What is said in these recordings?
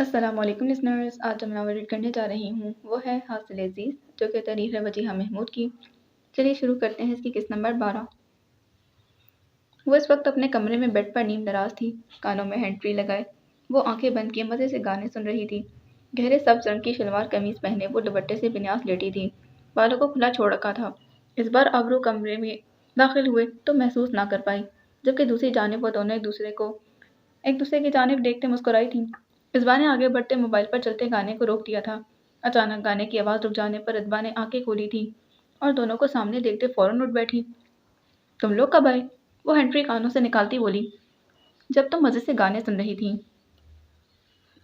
السلام علیکم لسنرز، آج میں ناول ریڈ کرنے جا رہی ہوں، وہ ہے حاصل عزیز، جو کہ تحریر ہے وجیہہ محمود کی۔ چلیے شروع کرتے ہیں اس کی قسط نمبر 12۔ وہ اس وقت اپنے کمرے میں بیڈ پر نیم دراز تھی، کانوں میں ہینڈ فری لگائے وہ آنکھیں بند کیے مزے سے گانے سن رہی تھی۔ گہرے سبز رنگ کی شلوار قمیض پہنے وہ دوپٹے سے بنیاز لیٹی تھی، بالوں کو کھلا چھوڑ رکھا تھا۔ اس بار ابرو کمرے میں داخل ہوئے تو محسوس نہ کر پائی، جبکہ دوسری جانب وہ دونوں ایک دوسرے کی جانب دیکھتے مسکرائی تھیں۔ اصبا نے آگے بڑھتے موبائل پر چلتے گانے کو روک دیا تھا۔ اچانک گانے کی آواز رک جانے پر اصبا نے آنکھیں کھولی تھی اور دونوں کو سامنے دیکھتے فوراً اٹھ بیٹھی۔ تم لوگ کب آئے؟ وہ ہینڈ فری کانوں سے نکالتی بولی، جب تم مزے سے گانے سن رہی تھی۔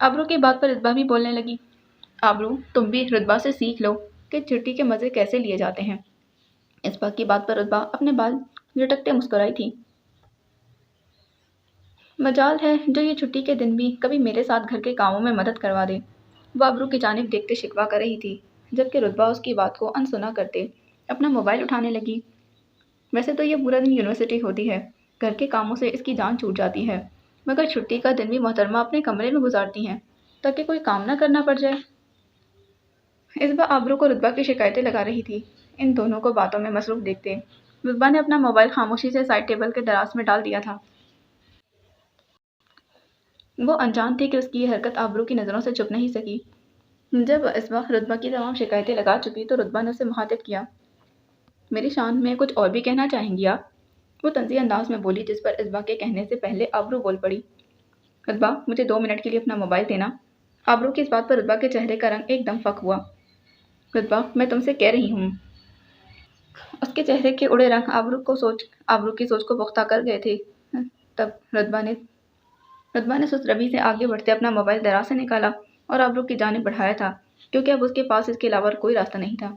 ابرو کی بات پر اصبا بھی بولنے لگی، ابرو تم بھی رتبہ سے سیکھ لو کہ چھٹی کے مزے کیسے لیے جاتے ہیں۔ اصبا کی بات پر اصبا اپنے بال لٹکتے مسکرائی تھی۔ مجال ہے جو یہ چھٹی کے دن بھی کبھی میرے ساتھ گھر کے کاموں میں مدد کروا دے۔ وہ ابرو کی جانب دیکھتے شکوہ کر رہی تھی، جبکہ رتبہ اس کی بات کو انسنا کرتے اپنا موبائل اٹھانے لگی۔ ویسے تو یہ پورا دن یونیورسٹی ہوتی ہے، گھر کے کاموں سے اس کی جان چھوٹ جاتی ہے، مگر چھٹی کا دن بھی محترمہ اپنے کمرے میں گزارتی ہیں تاکہ کوئی کام نہ کرنا پڑ جائے۔ اصبا ابرو کو رتبہ کی شکایتیں لگا رہی تھی۔ ان دونوں کو باتوں میں مصروف دیکھتے رتبہ نے اپنا موبائل خاموشی سے سائڈ ٹیبل کے دراز میں ڈال دیا تھا۔ وہ انجان تھی کہ اس کی یہ حرکت ابرو کی نظروں سے چھپ نہیں سکی۔ جب اصبا رتبہ کی تمام شکایتیں لگا چکی تو رتبہ نے اسے مخاطب کیا، میری شان میں کچھ اور بھی کہنا چاہیں گی آپ؟ وہ طنزی انداز میں بولی، جس پر اصبا کے کہنے سے پہلے ابرو بول پڑی، رتبہ مجھے 2 منٹ کے لیے اپنا موبائل دینا۔ ابرو کی اس بات پر رتبہ کے چہرے کا رنگ ایک دم فک ہوا۔ رتبہ میں تم سے کہہ رہی ہوں۔ اس کے چہرے کے اڑے رنگ ابرو کی سوچ کو پختہ کر گئے تھے۔ تب رتبہ نے سست روی سے آگے بڑھتے اپنا موبائل دراز سے نکالا اور ابرو کی جانب بڑھایا تھا، کیونکہ اب اس کے پاس اس کے علاوہ کوئی راستہ نہیں تھا۔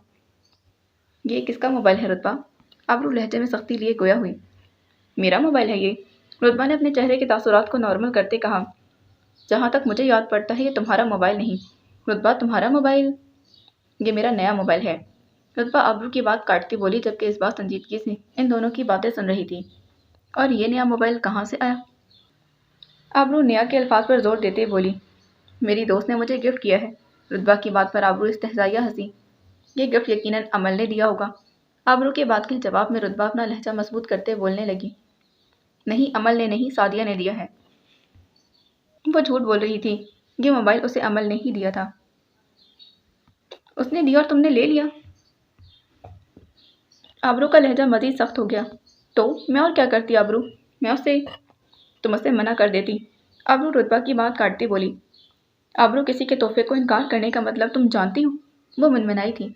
یہ کس کا موبائل ہے رتبہ؟ ابرو لہجے میں سختی لیے گویا ہوئی۔ میرا موبائل ہے یہ، رتبہ نے اپنے چہرے کے تاثرات کو نارمل کرتے کہا۔ جہاں تک مجھے یاد پڑتا ہے یہ تمہارا موبائل نہیں۔ رتبہ تمہارا موبائل؟ یہ میرا نیا موبائل ہے، رتبہ ابرو کی بات کاٹتی بولی، جبکہ اس بات سنجیدگی سے ان دونوں کی باتیں سن رہی تھی۔ اور یہ نیا موبائل کہاں سے آیا؟ ابرو نیا کے الفاظ پر زور دیتے بولی، میری دوست نے مجھے گفٹ کیا ہے۔ رتبہ کی بات پر ابرو استہزائیہ ہنسی، یہ گفٹ یقیناً عمل نے دیا ہوگا۔ ابرو کے بات کے جواب میں رتبہ اپنا لہجہ مضبوط کرتے بولنے لگی، نہیں عمل نے نہیں، سعدیہ نے دیا ہے۔ وہ جھوٹ بول رہی تھی، یہ موبائل اسے عمل نے ہی دیا تھا۔ اس نے دیا اور تم نے لے لیا؟ ابرو کا لہجہ مزید سخت ہو گیا، تو میں اور کیا کرتی ابرو؟ تم اسے منع کر دیتی۔ ابرو رتبہ کی بات کاٹتی بولی، ابرو کسی کے تحفے کو انکار کرنے کا مطلب تم جانتی ہو؟ وہ منمنائی تھی،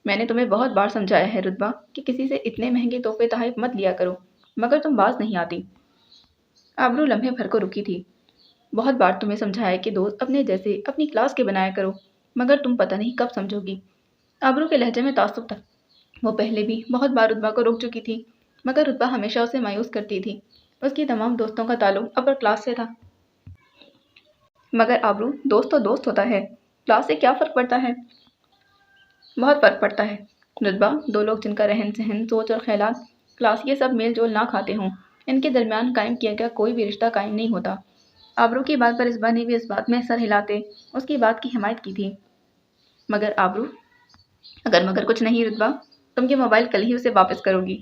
میں نے تمہیں بہت بار سمجھایا ہے رتبہ کہ کسی سے اتنے مہنگے تحفے تحائف مت لیا کرو، مگر تم باز نہیں آتی۔ ابرو لمحے بھر کو رکی تھی، بہت بار تمہیں سمجھایا کہ دوست اپنے جیسے اپنی کلاس کے بنایا کرو، مگر تم پتہ نہیں کب سمجھو گی۔ ابرو کے لہجے میں تعصب تھا، وہ پہلے بھی بہت بار رتبہ کو روک چکی تھی، مگر رتبہ ہمیشہ اسے مایوس کرتی تھی۔ اس کی تمام دوستوں کا تعلق اپر کلاس سے تھا۔ مگر ابرو دوست تو دوست ہوتا ہے، کلاس سے کیا فرق پڑتا ہے؟ بہت فرق پڑتا ہے رتبہ، دو لوگ جن کا رہن سہن، سوچ اور خیالات، کلاس یہ سب میل جول نہ کھاتے ہوں، ان کے درمیان قائم کیا گیا کوئی بھی رشتہ قائم نہیں ہوتا۔ ابرو کی بات پر اصبا نے بھی اس بات میں سر ہلاتے اس کی بات کی حمایت کی تھی۔ مگر ابرو، اگر مگر کچھ نہیں رتبہ، تم یہ موبائل کل ہی اسے واپس کرو گی۔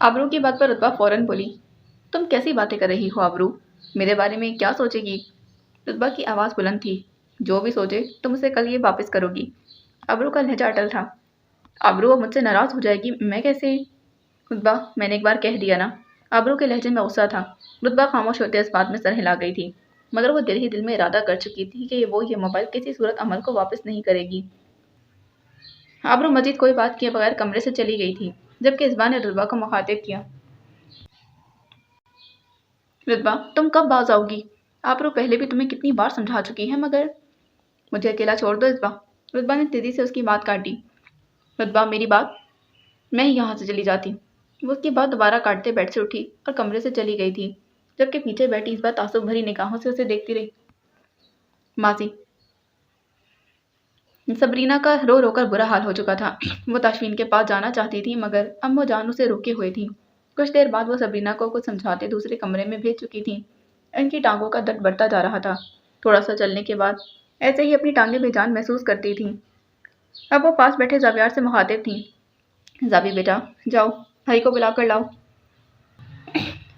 ابرو کی بات پر رتبہ فوراً بولی، تم کیسی باتیں کر رہی ہو ابرو؟ میرے بارے میں کیا سوچے گی؟ رتبہ کی آواز بلند تھی، جو بھی سوچے تم اسے کل یہ واپس کرو گی۔ ابرو کا لہجہ اٹل تھا، ابرو وہ مجھ سے ناراض ہو جائے گی، میں کیسے؟ رتبہ میں نے ایک بار کہہ دیا نا۔ ابرو کے لہجے میں غصہ تھا۔ رتبہ خاموش ہوتے اس بات میں سر ہلا گئی تھی، مگر وہ دل ہی دل میں ارادہ کر چکی تھی کہ وہ یہ موبائل کسی صورت عمل کو واپس نہیں کرے گی۔ ابرو مزید کوئی بات کیے بغیر کمرے سے چلی گئی تھی، جبکہ اصبا نے رتبہ کو مخاطب کیا، رتبہ تم کب باز آؤ گی؟ ابرو پہلے بھی تمہیں کتنی بار سمجھا چکی ہے، مگر مجھے اکیلا چھوڑ دو اصبا۔ رتبہ نے تیزی سے اس کی بات کاٹی، رتبہ میری بات، میں ہی یہاں سے چلی جاتی۔ وہ اس کی بات دوبارہ کاٹتے بیڈ سے اٹھی اور کمرے سے چلی گئی تھی، جبکہ پیچھے بیٹھی اصبا تعصب بھری نگاہوں سے اسے دیکھتی رہی۔ ماضی صبرینا کا رو رو کر برا حال ہو چکا تھا۔ وہ تاشفین کے پاس جانا چاہتی تھی، مگر امو جان اسے روکے ہوئے تھی۔ کچھ دیر بعد وہ صبرینا کو کچھ سمجھاتے دوسرے کمرے میں بھیج چکی تھیں۔ ان کی ٹانگوں کا درد بڑھتا جا رہا تھا۔ تھوڑا سا چلنے کے بعد ایسے ہی اپنی ٹانگیں بے جان محسوس کرتی تھیں۔ اب وہ پاس بیٹھے زاویار سے مخاطب تھیں۔ زاوی بیٹا، جاؤ بھائی کو بلا کر لاؤ۔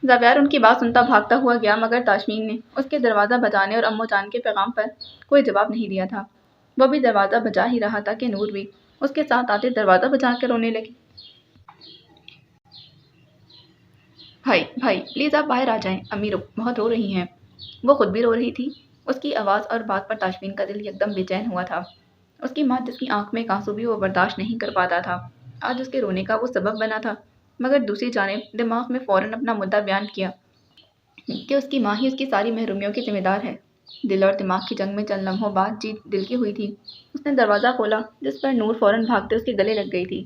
زاویار ان کی بات سنتا بھاگتا ہوا گیا، مگر تاشمین نے اس کے دروازہ بجانے اور امو جان کے پیغام پر کوئی جواب نہیں دیا تھا۔ وہ بھی دروازہ بجا ہی رہا تھا کہ نور بھی اس کے ساتھ آتے دروازہ بجا کے رونے لگی۔ بھائی پلیز آپ باہر آ جائیں، امی بہت رو رہی ہیں۔ وہ خود بھی رو رہی تھی۔ اس کی آواز اور بات پر تاشمین کا دل یکدم بے چین ہوا تھا۔ اس کی ماں جس کی آنکھ میں ایک آنسو بھی وہ برداشت نہیں کر پاتا تھا، آج اس کے رونے کا وہ سبب بنا تھا۔ مگر دوسری جانب دماغ میں فوراً اپنا مدعا بیان کیا کہ اس کی ماں ہی اس کی ساری محرومیوں کی ذمہ دار ہے۔ دل اور دماغ کی جنگ میں چند لمحوں بعد جیت دل کی ہوئی تھی۔ اس نے دروازہ کھولا، جس پر نور فوراً بھاگتے اس کے گلے لگ گئی تھی۔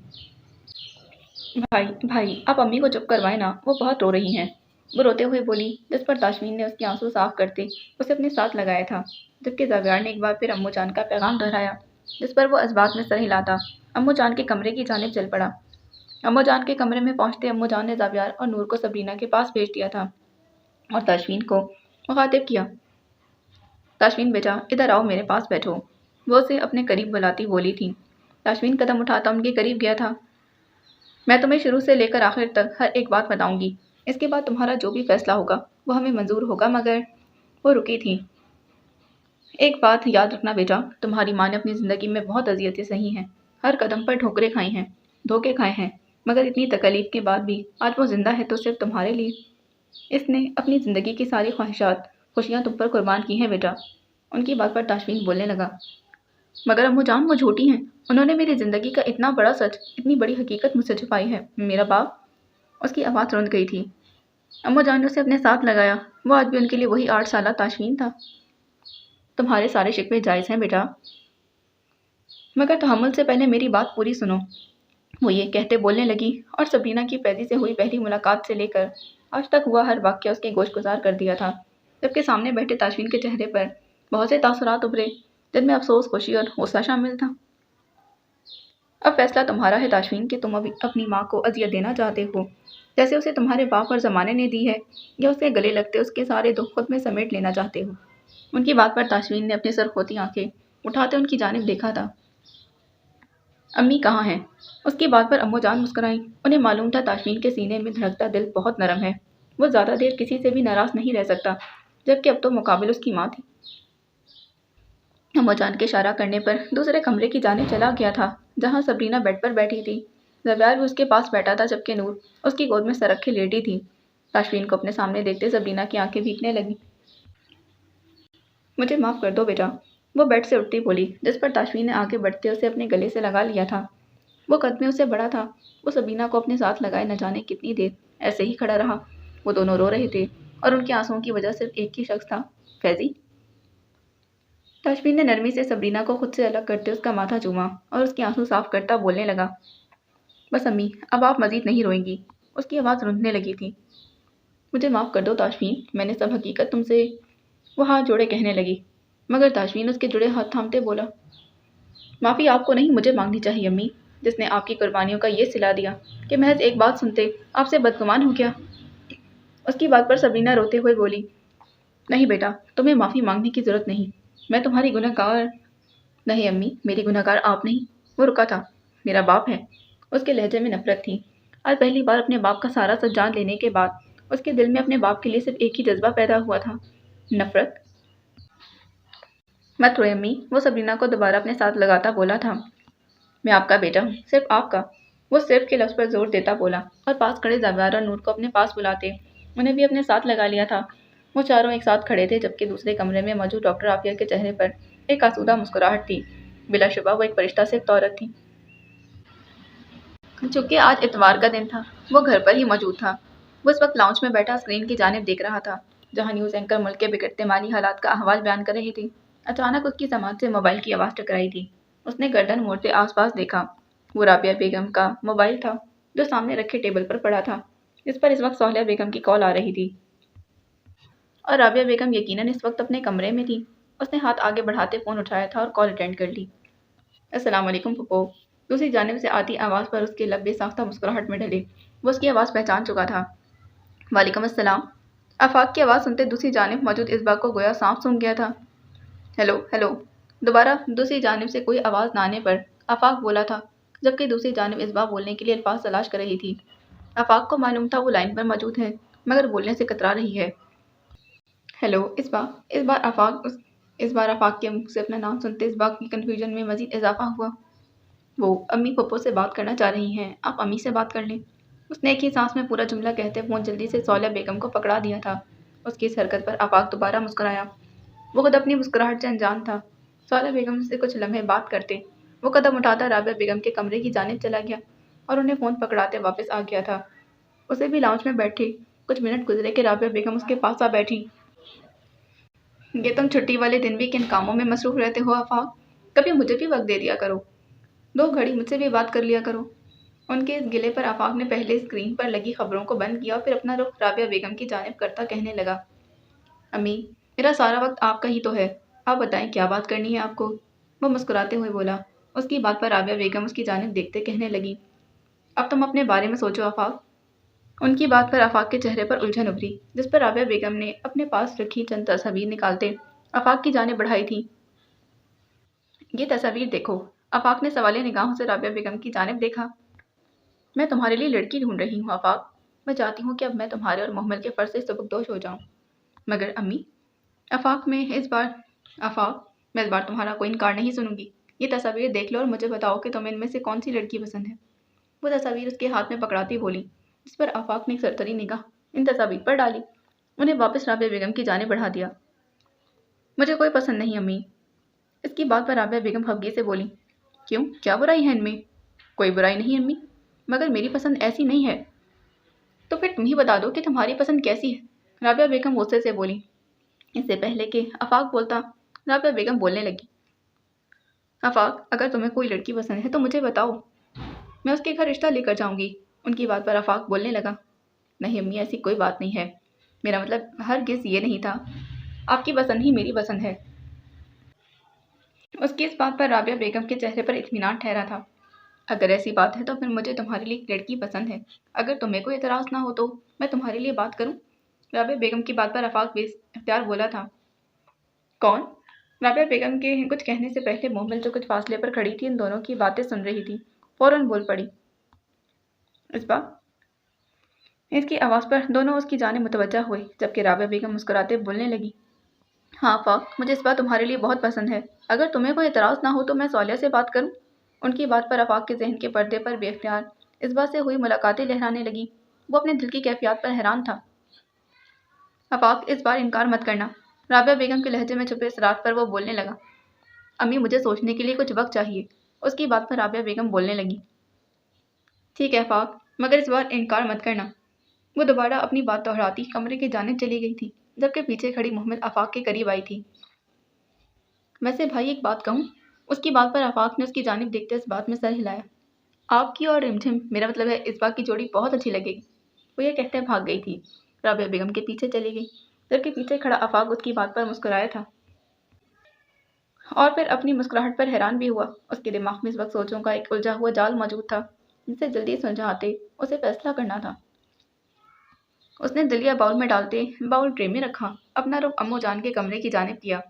بھائی آپ امی کو چپ کروائیں نا، وہ بہت رو رہی ہیں، وہ روتے ہوئے بولی، جس پر تاشمین نے اس کے آنسو صاف کرتے اسے اپنے ساتھ لگایا تھا، جبکہ زاویار نے ایک بار پھر امو جان کا پیغام دہرایا، جس پر وہ اسبات میں سر ہلاتا امو جان کے کمرے کی جانب چل پڑا۔ امو جان کے کمرے میں پہنچتے امو جان نے زاویار اور نور کو سبرینا کے پاس بھیج دیا تھا اور تاشمین کو مخاطب کیا۔ تاشمین بیٹا، ادھر آؤ، میرے پاس بیٹھو، وہ اسے اپنے قریب بلاتی بولی تھی۔ تاشمین قدم اٹھاتا ان کے قریب گیا تھا۔ میں تمہیں شروع سے لے کر آخر تک ہر ایک بات بتاؤں گی، اس کے بعد تمہارا جو بھی فیصلہ ہوگا وہ ہمیں منظور ہوگا، مگر وہ رکی تھی۔ ایک بات یاد رکھنا بیٹا، تمہاری ماں نے اپنی زندگی میں بہت اذیتیں سہی ہیں، ہر قدم پر ٹھوکریں کھائی ہیں، دھوکے کھائے ہیں، مگر اتنی تکلیف کے بعد بھی آج وہ زندہ ہے تو صرف تمہارے لیے۔ اس نے اپنی زندگی کی ساری خواہشات، خوشیاں تم پر قربان کی ہیں بیٹا۔ ان کی بات پر تاشمین بولنے لگا، مگر امو جان وہ جھوٹی ہیں، انہوں نے میری زندگی کا اتنا بڑا سچ، اتنی بڑی حقیقت مجھ سے چھپائی ہے۔ میرا باپ، اس کی آواز رند گئی تھی۔ امو جان نے اسے اپنے ساتھ لگایا، وہ آج بھی ان کے لیے وہی 8 سالہ تاشمین تھا۔ تمہارے سارے شکوے جائز ہیں بیٹا، مگر تحمل سے پہلے میری بات پوری سنو۔ وہ یہ کہتے بولنے لگی اور سبرینا کی فیضی سے ہوئی پہلی ملاقات سے لے کر آج تک ہوا ہر واقعہ اس کے گوش گزار کر دیا تھا، جبکہ سامنے بیٹھے تاشمین کے چہرے پر بہت سے تاثرات ابھرے، جن میں افسوس، خوشی اور غصہ شامل تھا۔ اب فیصلہ تمہارا ہے تاشمین کہ تم اپنی ماں کو اذیت دینا چاہتے ہو، جیسے اسے تمہارے باپ اور زمانے نے دی ہے، یا اس کے گلے لگتے اس کے سارے دکھ خود میں سمیٹ لینا چاہتے ہو۔ ان کی بات پر تاشمین نے اپنی سرخوتی آنکھیں اٹھاتے ان کی جانب دیکھا تھا۔ امی کہاں ہیں؟ اس کی بات پر امو جان مسکرائیں۔ انہیں معلوم تھا تاشمین کے سینے میں دھڑکتا دل بہت نرم ہے، وہ زیادہ دیر کسی سے بھی ناراض نہیں رہ سکتا، جبکہ اب تو مقابل اس کی ماں تھی۔ امو جان کے اشارہ کرنے پر دوسرے کمرے کی جانب چلا گیا تھا، جہاں سبرینا بیڈ پر بیٹھی تھی۔ زاویار بھی اس کے پاس بیٹھا تھا، جبکہ نور اس کی گود میں سر رکھے لیٹی تھی۔ تاشمین کو اپنے سامنے دیکھتے سبرینا کی آنکھیں بھیگنے لگیں۔ مجھے معاف کر دو بیٹا، وہ بیڈ سے اٹھتی بولی، جس پر تاشمین نے آگے بڑھتے اسے اپنے گلے سے لگا لیا تھا۔ وہ قد میں اسے بڑا تھا۔ وہ سبرینا کو اپنے ساتھ لگائے نہ جانے کتنی دیر ایسے ہی کھڑا رہا۔ وہ دونوں رو رہے تھے اور ان کے آنسوؤں کی وجہ صرف ایک ہی شخص تھا، فیضی۔ تاشمین نے نرمی سے سبرینا کو خود سے الگ کرتے اس کا ماتھا چوما اور اس کے آنسو صاف کرتا بولنے لگا، بس امی، اب آپ مزید نہیں روئیں گی۔ اس کی آواز روننے لگی تھی۔ مجھے معاف کر دو تاشمین، میں نے سب حقیقت تم سے، وہ ہاتھ جوڑے کہنے لگی، مگر تاشمین اس کے جڑے ہاتھ تھامتے بولا، معافی آپ کو نہیں مجھے مانگنی چاہیے امی، جس نے آپ کی قربانیوں کا یہ صلہ دیا کہ محض ایک بات سنتے آپ سے بدگمان ہو گیا۔ اس کی بات پر سبرینا روتے ہوئے بولی، نہیں بیٹا، تمہیں معافی مانگنے کی ضرورت نہیں، میں تمہاری گنہگار نہیں امی، میری گنہگار آپ نہیں، وہ رکا تھا، میرا باپ ہے۔ اس کے لہجے میں نفرت تھی۔ آج پہلی بار اپنے باپ کا سارا سچ جان لینے کے بعد اس کے دل میں اپنے باپ کے لیے صرف ایک ہی جذبہ پیدا ہوا تھا، نفرت۔ مت روئے امی، وہ سبرینا کو دوبارہ اپنے ساتھ لگاتا بولا تھا، میں آپ کا بیٹا ہوں، صرف آپ کا۔ وہ صرف کے لفظ پر زور دیتا بولا اور پاس کھڑے زاویار اور نور کو اپنے پاس بلاتے انہیں بھی اپنے ساتھ لگا لیا تھا۔ وہ چاروں ایک ساتھ کھڑے تھے، جبکہ دوسرے کمرے میں موجود ڈاکٹر عافیہ کے چہرے پر ایک آسودہ مسکراہٹ تھی۔ بلا شبہ وہ ایک فرشتہ سے عورت تھی۔ چونکہ آج اتوار کا دن تھا، وہ گھر پر ہی موجود تھا۔ وہ اس وقت لاؤنج میں بیٹھا اسکرین کی جانب دیکھ رہا تھا، جہاں نیوز اینکر ملک کے بگڑتے مالی حالات کا احوال بیان کر رہی تھی۔ اچانک اس کی سماعت سے موبائل کی آواز ٹکرائی تھی۔ اس نے گردن موڑتے آس پاس دیکھا۔ وہ رابعہ بیگم کا موبائل تھا، جو سامنے رکھے ٹیبل پر پڑا تھا، جس پر اس وقت سہیلہ بیگم کی کال آ رہی تھی، اور رابعہ بیگم یقیناً اس وقت اپنے کمرے میں تھی۔ اس نے ہاتھ آگے بڑھاتے فون اٹھایا تھا اور کال اٹینڈ کر لی۔ السلام علیکم پھپھو، دوسری جانب سے آتی آواز پر اس کے لب بے ساختہ مسکراہٹ میں ڈھلے۔ وہ اس کی آواز پہچان چکا تھا۔ وعلیکم السلام۔ آفاق کی آواز سنتے دوسری جانب موجود اسبا کو گویا سانپ سونگھ گیا تھا۔ ہیلو ہیلو، دوبارہ دوسری جانب سے کوئی آواز نہ آنے پر آفاق بولا تھا، جبکہ دوسری جانب اسبا بولنے کے لیے الفاظ تلاش کر رہی تھی۔ آفاق کو معلوم تھا وہ لائن پر موجود ہے، مگر بولنے سے کترا رہی ہے۔ ہیلو اسبا۔ اس بار آفاق کے منہ سے اپنا نام سنتے اسبا کی کنفیوژن میں مزید اضافہ ہوا۔ وہ امی پھپھو سے بات کرنا چاہ رہی ہیں، آپ امی سے بات کر لیں۔ اس نے ایک ہی سانس میں پورا جملہ کہتے فون جلدی سے صالح بیگم کو پکڑا دیا تھا۔ اس کی اس حرکت پر آفاق دوبارہ مسکرایا۔ وہ خود اپنی مسکراہٹ سے انجان تھا۔ صالح بیگم سے کچھ لمحے بات کرتے وہ قدم اٹھاتا رابعہ بیگم کے کمرے کی جانب چلا گیا اور انہیں فون پکڑاتے واپس آ گیا تھا۔ اسے بھی لاؤنج میں بیٹھے کچھ منٹ گزرے کہ رابعہ بیگم اس کے پاس آ بیٹھی۔ یہ تم چھٹی والے دن بھی کن کاموں میں مصروف رہتے ہو آفاق؟ کبھی مجھے بھی وقت دے دیا کرو، 2 گھڑی مجھ سے بھی بات کر لیا کرو۔ ان کے اس گلے پر آفاق نے پہلے اسکرین پر لگی خبروں کو بند کیا اور پھر اپنا رخ رابعہ بیگم کی جانب کرتا کہنے لگا، امی میرا سارا وقت آپ کا ہی تو ہے، آپ بتائیں کیا بات کرنی ہے آپ کو؟ وہ مسکراتے ہوئے بولا۔ اس کی بات پر رابعہ بیگم اس کی جانب دیکھتے کہنے لگی، اب تم اپنے بارے میں سوچو آفاق۔ ان کی بات پر آفاق کے چہرے پر الجھن ابھری، جس پر رابعہ بیگم نے اپنے پاس رکھی چند تصاویر نکالتے آفاق کی جانب بڑھائی تھی۔ یہ تصاویر دیکھو۔ آفاق نے سوالیہ نگاہوں سے رابعہ بیگم کی جانب دیکھا۔ میں تمہارے لیے لڑکی ڈھونڈ رہی ہوں آفاق، میں چاہتی ہوں کہ اب میں تمہارے اور محمل کے فرض سے سبکدوش ہو جاؤں، مگر امی میں اس بار تمہارا کوئی انکار نہیں سنوں گی۔ یہ تصاویر دیکھ لو اور مجھے بتاؤ کہ تمہیں ان میں سے کون سی لڑکی پسند ہے۔ وہ تصاویر اس کے ہاتھ میں پکڑاتی بولی، جس پر آفاق نے ایک سرسری نگاہ ان تصاویر پر ڈالی، انہیں واپس رابعہ بیگم کی جانب بڑھا دیا۔ مجھے کوئی پسند نہیں امی۔ اس کی بات پر رابعہ بیگم خفگی سے بولی، کیوں، کیا برائی ہے ان میں؟ کوئی برائی نہیں امی، مگر میری پسند ایسی نہیں ہے۔ تو پھر تم ہی بتا دو کہ تمہاری پسند کیسی ہے، رابعہ بیگم غصے سے بولی۔ اس سے پہلے کہ آفاق بولتا رابعہ بیگم بولنے لگی، آفاق اگر تمہیں کوئی لڑکی پسند ہے تو مجھے بتاؤ، میں اس کے گھر رشتہ لے کر جاؤں گی۔ ان کی بات پر آفاق بولنے لگا، نہیں امی ایسی کوئی بات نہیں ہے، میرا مطلب ہرگز یہ نہیں تھا، آپ کی پسند ہی میری پسند ہے۔ اس کی اس بات پر رابعہ بیگم کے چہرے پر اطمینان ٹھہرا تھا۔ اگر ایسی بات ہے تو پھر مجھے تمہارے لیے ایک لڑکی پسند ہے، اگر تمہیں کوئی اعتراض نہ ہو تو میں تمہارے لیے بات کروں۔ رابعہ بیگم کی بات پر آفاق بے اختیار بولا تھا، کون؟ رابعہ بیگم کے کچھ کہنے سے پہلے محمل جو کچھ فاصلے پر کھڑی تھی ان دونوں کی باتیں سن رہی تھی، فوراً بول پڑی، اسبا۔ اس کی آواز پر دونوں اس کی جانب متوجہ ہوئے، جبکہ رابعہ بیگم مسکراتے بولنے لگی، ہاں آفاق مجھے اسبا تمہارے لیے بہت پسند ہے، اگر تمہیں کوئی اعتراض نہ ہو تو میں صالحہ سے بات کروں۔ ان کی بات پر آفاق کے ذہن کے پردے پر بے اختیار اسبا سے ہوئی ملاقاتیں لہرانے لگیں۔ وہ اپنے دل کی کیفیات پر حیران تھا۔ آفاق اس بار انکار مت کرنا، رابعہ بیگم کے لہجے میں چھپے اصرار پر وہ بولنے لگا، امی مجھے سوچنے کے لیے کچھ وقت چاہیے۔ اس کی بات پر رابعہ بیگم بولنے لگی، ٹھیک ہے آفاق، مگر اس بار انکار مت کرنا۔ وہ دوبارہ اپنی بات دہراتی کمرے کی جانب چلی گئی تھی، جبکہ پیچھے کھڑی محمل آفاق کے قریب آئی تھی۔ ویسے بھائی ایک بات کہوں؟ اس کی بات پر آفاق نے اس کی جانب دیکھتے اس بات میں سر ہلایا، آپ کی اور رمجھم میرا مطلب ہے اسبا کی جوڑی بہت اچھی لگے گی۔ وہ یہ کہتے بھاگ گئی تھی، رابعہ بیگم کے پیچھے چلی گئی، جبکہ پیچھے کھڑا آفاق اس کی بات پر مسکرایا تھا اور پھر اپنی مسکراہٹ پر حیران بھی ہوا۔ اس کے دماغ میں اس وقت سوچوں کا ایک الجھا ہوا جال موجود تھا، جسے جلدی سلجھاتے اسے فیصلہ کرنا تھا۔ اس نے دلیا باؤل میں ڈالتے باؤل ٹرے میں رکھا، اپنا رخ امو جان کے کمرے کی جانب کیا۔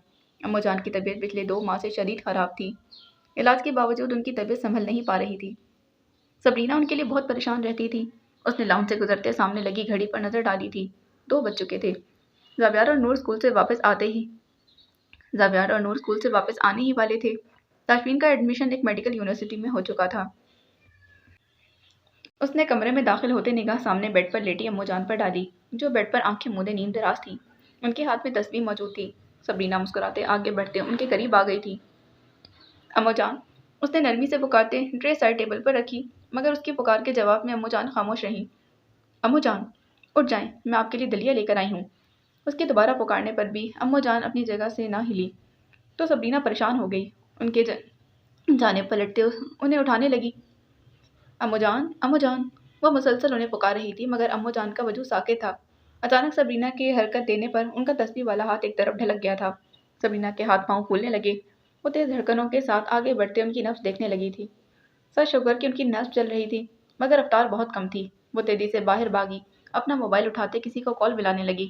امو جان کی طبیعت پچھلے 2 ماہ سے شدید خراب تھی، علاج کے باوجود ان کی طبیعت سنبھل نہیں پا رہی تھی۔ سبرینا ان کے لیے بہت پریشان رہتی تھی۔ اس نے لاؤنج سے گزرتے سامنے لگی گھڑی پر نظر ڈالی تھی، 2 بج چکے تھے۔ زاویار اور نور اسکول سے واپس آنے ہی والے تھے۔ تاشفین کا ایڈمیشن ایک میڈیکل یونیورسٹی میں ہو چکا تھا۔ اس نے کمرے میں داخل ہوتے نگاہ سامنے بیڈ پر لیٹی امو جان پر ڈالی، جو بیڈ پر آنکھیں مودے نیند دراز تھی۔ ان کے ہاتھ میں تسبیح موجود تھی۔ سبرینا مسکراتے آگے بڑھتے ان کے قریب آ گئی تھی۔ امو جان، اس نے نرمی سے پکارتے ٹرے سائڈ ٹیبل پر رکھی، مگر اس کی پکار کے جواب میں امو جان خاموش رہیں۔ امو جان اٹھ جائیں، میں آپ کے لیے دلیا لے کر آئی ہوں۔ اس کے دوبارہ پکارنے پر بھی امو جان اپنی جگہ سے نہ ہلی تو سبرینا پریشان ہو گئی، ان کے جانب پلٹتے انہیں اٹھانے لگی۔ امو جان، وہ مسلسل انہیں پکار رہی تھی، مگر امو جان کا وجود ساکت تھا۔ اچانک سبرینا کے حرکت دینے پر ان کا تسبیح والا ہاتھ ایک طرف ڈھلک گیا تھا۔ سبرینا کے ہاتھ پاؤں پھولنے لگے، وہ تیز دھڑکنوں کے ساتھ آگے بڑھتے ان کی نبض دیکھنے لگی تھی۔ سچ شوگر کی ان کی نبض چل رہی تھی، مگر رفتار بہت کم تھی۔ وہ تیزی سے باہر بھاگی، اپنا موبائل اٹھاتے کسی کو کال ملانے لگی۔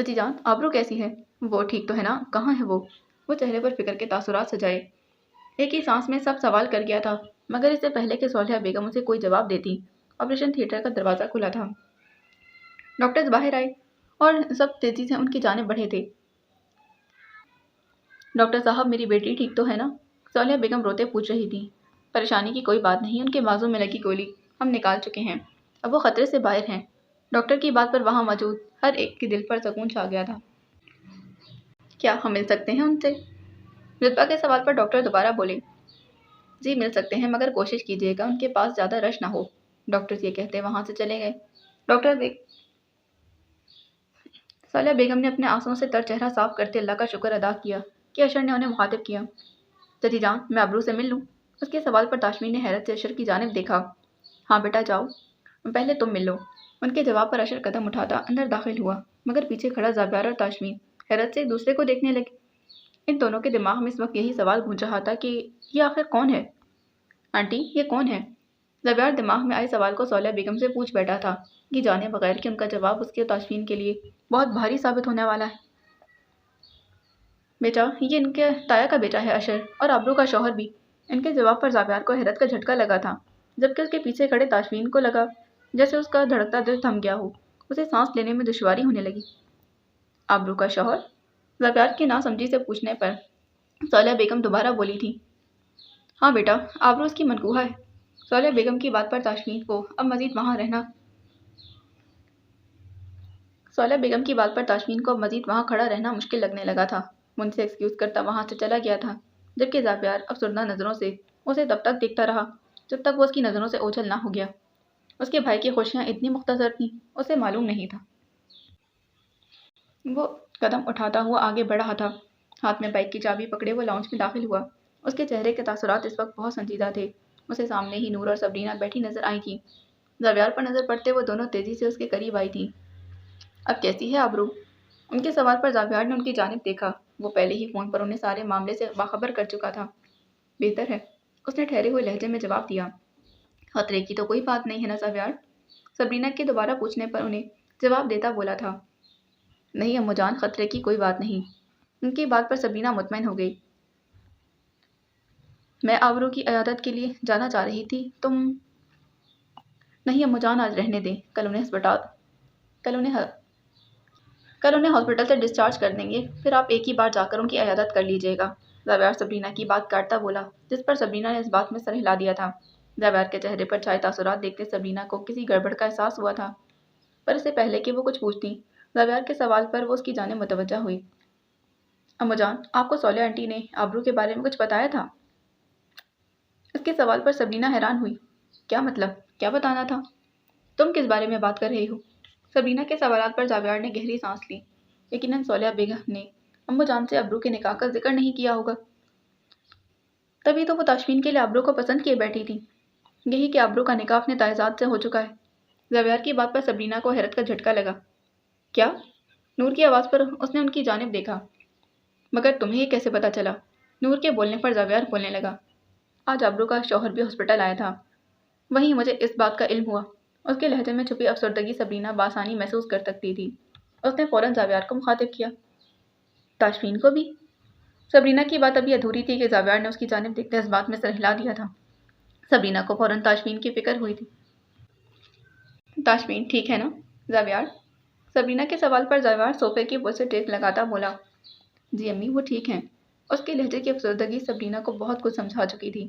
چچی جان آبرو کیسی ہے؟ وہ ٹھیک تو ہے نا؟ کہاں ہے وہ چہرے پر فکر کے تاثرات سجائے ایک ہی سانس میں سب سوال کر گیا تھا، مگر اس سے پہلے کہ صالحہ بیگم اسے کوئی جواب دیتی، آپریشن تھیٹر کا دروازہ کھلا تھا۔ ڈاکٹرز باہر آئے اور سب تیزی سے ان کی جانب بڑھے تھے۔ ڈاکٹر صاحب میری بیٹی ٹھیک تو ہے نا؟ صالحہ بیگم روتے پوچھ رہی تھی۔ پریشانی کی کوئی بات نہیں، ان کے بازو میں لگی گولی ہم نکال چکے ہیں، اب وہ خطرے سے باہر ہیں۔ ڈاکٹر کی بات پر وہاں موجود ہر ایک کے دل پر سکون چھا گیا تھا۔ کیا ہم مل سکتے ہیں ان سے؟ رتبہ کے سوال پر ڈاکٹر دوبارہ بولے۔ جی مل سکتے ہیں، مگر کوشش کیجیے گا ان کے پاس زیادہ رش نہ ہو۔ ڈاکٹر یہ کہتے وہاں سے چلے گئے۔ صالحہ بیگم نے اپنے آنسوؤں سے تر چہرہ صاف کرتے اللہ کا شکر ادا کیا کہ اشر نے انہیں مخاطب کیا۔ چچی جان میں ابرو سے مل لوں؟ اس کے سوال پر تاشمین نے حیرت سے اشر کی جانب دیکھا۔ ہاں بیٹا جاؤ، پہلے تم مل لو۔ ان کے جواب پر اشر قدم اٹھاتا اندر داخل ہوا، مگر پیچھے کھڑا زابیار اور تاشمین حیرت سے ایک دوسرے کو دیکھنے لگے۔ ان دونوں کے دماغ میں اس وقت یہی سوال گونج رہا تھا کہ یہ آخر کون ہے؟ آنٹی یہ کون ہے؟ زابیار دماغ میں آئے سوال کو صالحہ بیگم سے پوچھ بیٹھا تھا، یہ جانے بغیر کہ ان کا جواب اس کے تاشمین کے لیے بہت بھاری ثابت ہونے والا ہے۔ بیٹا یہ ان کے تایا کا بیٹا ہے اشر، اور ابرو کا شوہر بھی۔ ان کے جواب پر زابیار کو حیرت کا جھٹکا لگا تھا، جبکہ اس کے پیچھے کھڑے تاشمین کو لگا جیسے اس کا دھڑکتا دل تھم گیا ہو، اسے سانس لینے میں دشواری ہونے لگی۔ ابرو کا شوہر؟ زابیار کی ناسمجھی سے پوچھنے پر صالحہ بیگم دوبارہ بولی تھی۔ ہاں بیٹا ابرو اس کی منکوہا ہے۔ صالحہ بیگم کی بات پر تاشمین کو اب مزید وہاں کھڑا رہنا مشکل لگنے لگا تھا۔ وہ ان سے ایکسکیوز کرتا وہاں سے چلا گیا تھا، جبکہ زابیار افسردہ نظروں سے اسے تب تک دیکھتا رہا جب تک وہ اس کی نظروں سے اوجھل نہ ہو گیا۔ اس کے بھائی کی خوشیاں اتنی مختصر تھیں، اسے معلوم نہیں تھا۔ وہ قدم اٹھاتا ہوا آگے بڑھ رہا تھا، ہاتھ میں بائک کی چابی پکڑے وہ لاؤنج میں داخل ہوا۔ اس کے چہرے کے تاثرات اس وقت بہت سنجیدہ تھے۔ اسے سامنے ہی نور اور سبرینا بیٹھی نظر آئی تھیں۔ زابیار پر نظر پڑتے وہ دونوں تیزی سے اس کے قریب آئی تھیں۔ اب کیسی ہے ابرو؟ ان کے سوال پر زابیار نے ان کی جانب دیکھا۔ وہ پہلے ہی فون پر انہیں سارے معاملے سے باخبر کر چکا تھا۔ بہتر ہے، اس نے ٹھہرے ہوئے لہجے میں جواب دیا۔ خطرے کی تو کوئی بات نہیں ہے نا زابیار؟ سبرینا کے دوبارہ پوچھنے پر انہیں جواب دیتا بولا تھا۔ نہیں امو جان، خطرے کی کوئی بات نہیں۔ ان کی بات پر سبرینا مطمئن ہو گئی۔ میں ابرو کی عیادت کے لیے جانا چاہ رہی تھی، تم؟ نہیں امو جان آج رہنے دیں، کل انہیں ہاسپٹل سے ڈسچارج کر دیں گے، پھر آپ ایک ہی بار جا کر ان کی عیادت کر لیجیے گا۔ زابیار سبرینا کی بات کاٹتا بولا، جس پر سبرینا نے اس بات میں سر ہلا دیا تھا۔ زابیار کے چہرے پر چھائے تاثرات دیکھتے سبرینا کو کسی گڑبڑ کا احساس ہوا تھا، پر اس سے پہلے کہ وہ کچھ پوچھتی زابیار کے سوال پر وہ اس کی جانب متوجہ ہوئی۔ امو جان آپ کو صالحہ آنٹی نے ابرو کے بارے میں کچھ بتایا تھا؟ اس کے سوال پر سبرینا حیران ہوئی۔ کیا مطلب؟ کیا بتانا تھا؟ تم کس بارے میں بات کر رہی ہو؟ سبرینا کے سوالات پر زابیار نے گہری سانس لی۔ یقیناً صالحہ بیگم نے امو جان سے ابرو کے نکاح کا ذکر نہیں کیا ہوگا، تبھی تو وہ تاشمین کے لیے ابرو کو پسند کیے بیٹھی تھی۔ یہی کہ ابرو کا نکاح اپنے تائزاد سے ہو چکا ہے۔ زابیار کی بات پر سبرینا کو حیرت کا جھٹکا لگا۔ کیا؟ نور کی آواز پر اس نے ان کی جانب دیکھا۔ مگر تمہیں یہ کیسے پتا چلا؟ نور کے بولنے پر زابیار بولنے لگا۔ آج ابرو کا شوہر بھی ہاسپٹل آیا تھا، وہیں مجھے اس بات کا علم ہوا۔ اس کے لہجے میں چھپی افسردگی سبرینا بآسانی محسوس کر سکتی تھی۔ اس نے فوراً زابیار کو مخاطب کیا۔ تاشمین کو بھی؟ سبرینا کی بات ابھی ادھوری تھی کہ زابیار نے اس کی جانب دیکھتے اس بات میں سر ہلا دیا تھا۔ سبرینا کو فوراً تاشمین کی فکر ہوئی تھی۔ تاشمین ٹھیک ہے نا زابیار؟ سبرینا کے سوال پر زابیار صوفے کی پشت سے ٹیک لگاتا بولا۔ جی امی وہ ٹھیک ہیں۔ اس کے لہجے کی افسردگی سبرینا کو بہت کچھ سمجھا چکی تھی۔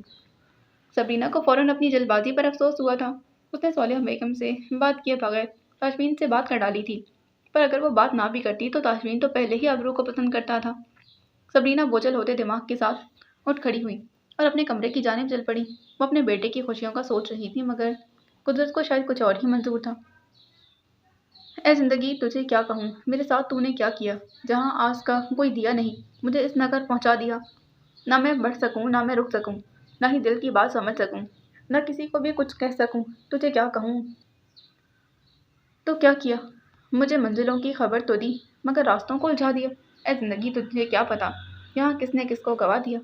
سبرینا کو فوراً اپنی جلد بازی پر افسوس ہوا تھا۔ اس نے صالحہ بیگم سے بات کیے بغیر تاشمین سے بات کر ڈالی تھی، پر اگر وہ بات نہ بھی کرتی تو تاشمین تو پہلے ہی ابرو کو پسند کرتا تھا۔ سبرینا بوجھل ہوتے دماغ کے ساتھ اٹھ کھڑی ہوئی اور اپنے کمرے کی جانب چل پڑی۔ وہ اپنے بیٹے کی خوشیوں کا سوچ رہی تھی، مگر قدرت کو شاید کچھ اور ہی منظور تھا۔ اے زندگی تجھے کیا کہوں، میرے ساتھ تو نے کیا کیا؟ جہاں آس کا کوئی دیا نہیں مجھے اس نگر پہنچا دیا۔ نہ میں بڑھ سکوں، نہ میں رک سکوں، نہ ہی دل کی بات سمجھ سکوں، نہ کسی کو بھی کچھ کہہ سکوں۔ تجھے کیا کہوں؟ تو کیا کیا؟ مجھے منزلوں کی خبر تو دی، مگر راستوں کو الجھا دیا۔ اے زندگی تجھے کیا پتا یہاں کس نے کس کو گوا دیا؟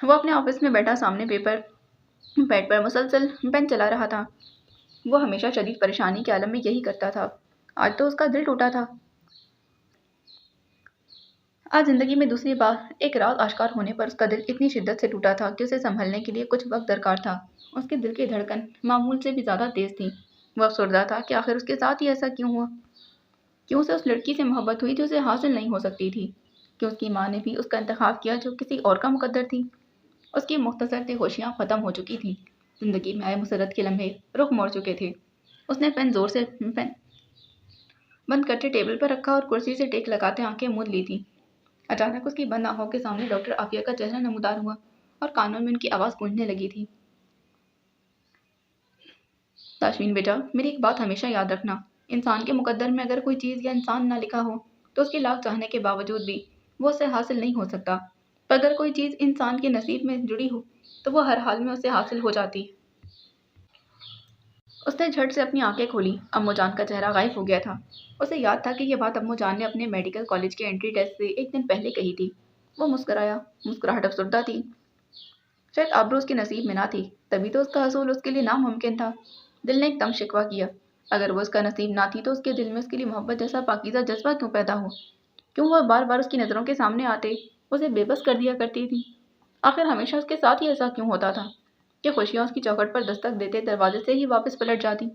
وہ اپنے آفس میں بیٹھا سامنے پیڈ پر مسلسل پین چلا رہا تھا۔ وہ ہمیشہ شدید پریشانی کے عالم میں یہی کرتا تھا۔ آج تو اس کا دل ٹوٹا تھا۔ آج زندگی میں دوسری بار ایک راز آشکار ہونے پر اس کا دل اتنی شدت سے ٹوٹا تھا کہ اسے سنبھلنے کے لیے کچھ وقت درکار تھا۔ اس کے دل کی دھڑکن معمول سے بھی زیادہ تیز تھی۔ وہ افسردہ تھا کہ آخر اس کے ساتھ ہی ایسا کیوں ہوا؟ کیوں اسے اس لڑکی سے محبت ہوئی جو اسے حاصل نہیں ہو سکتی تھی؟ کیوں اس کی ماں نے بھی اس کا انتخاب کیا جو کسی اور کا مقدر تھی؟ اس کی مختصر سی ہوشیاں ختم ہو چکی تھیں۔ زندگی میں آئے مسرت کے لمحے رخ موڑ چکے تھے۔ اس نے پین زور سے بند کرتے ٹیبل پر رکھا اور کرسی سے ٹیک لگاتے آنکھیں موند لی تھی۔ اچانک اس کی بند آنکھوں کے سامنے ڈاکٹر عافیہ کا چہرہ نمودار ہوا اور کانوں میں ان کی آواز گونجنے لگی تھی۔ تاشفین بیٹا، میری ایک بات ہمیشہ یاد رکھنا، انسان کے مقدر میں اگر کوئی چیز یا انسان نہ لکھا ہو تو اس کے لاکھ چاہنے کے باوجود بھی وہ اسے حاصل نہیں ہو سکتا، پر اگر کوئی چیز انسان کے نصیب میں جڑی ہو تو وہ ہر حال میں اسے حاصل ہو جاتی۔ اس نے جھٹ سے اپنی آنکھیں کھولی۔ امو جان کا چہرہ غائب ہو گیا تھا۔ اسے یاد تھا کہ یہ بات امو جان نے اپنے میڈیکل کالج کے انٹری ٹیسٹ سے ایک دن پہلے کہی تھی۔ وہ مسکرایا، مسکراہٹ افسردہ تھی۔ شاید آبرو اس کے نصیب میں نہ تھی، تبھی تو اس کا حصول اس کے لیے ناممکن تھا۔ دل نے ایک دم شکوہ کیا، اگر وہ اس کا نصیب نہ تھی تو اس کے دل میں اس کے لیے محبت جیسا پاکیزہ جذبہ کیوں پیدا ہو؟ کیوں وہ بار بار اس کی نظروں کے سامنے آتے اسے بے بس کر دیا کرتی تھی؟ آخر ہمیشہ اس کے ساتھ ہی ایسا کیوں ہوتا تھا کہ خوشیاں اس کی چوکھٹ پر دستک دیتے دروازے سے ہی واپس پلٹ جاتی؟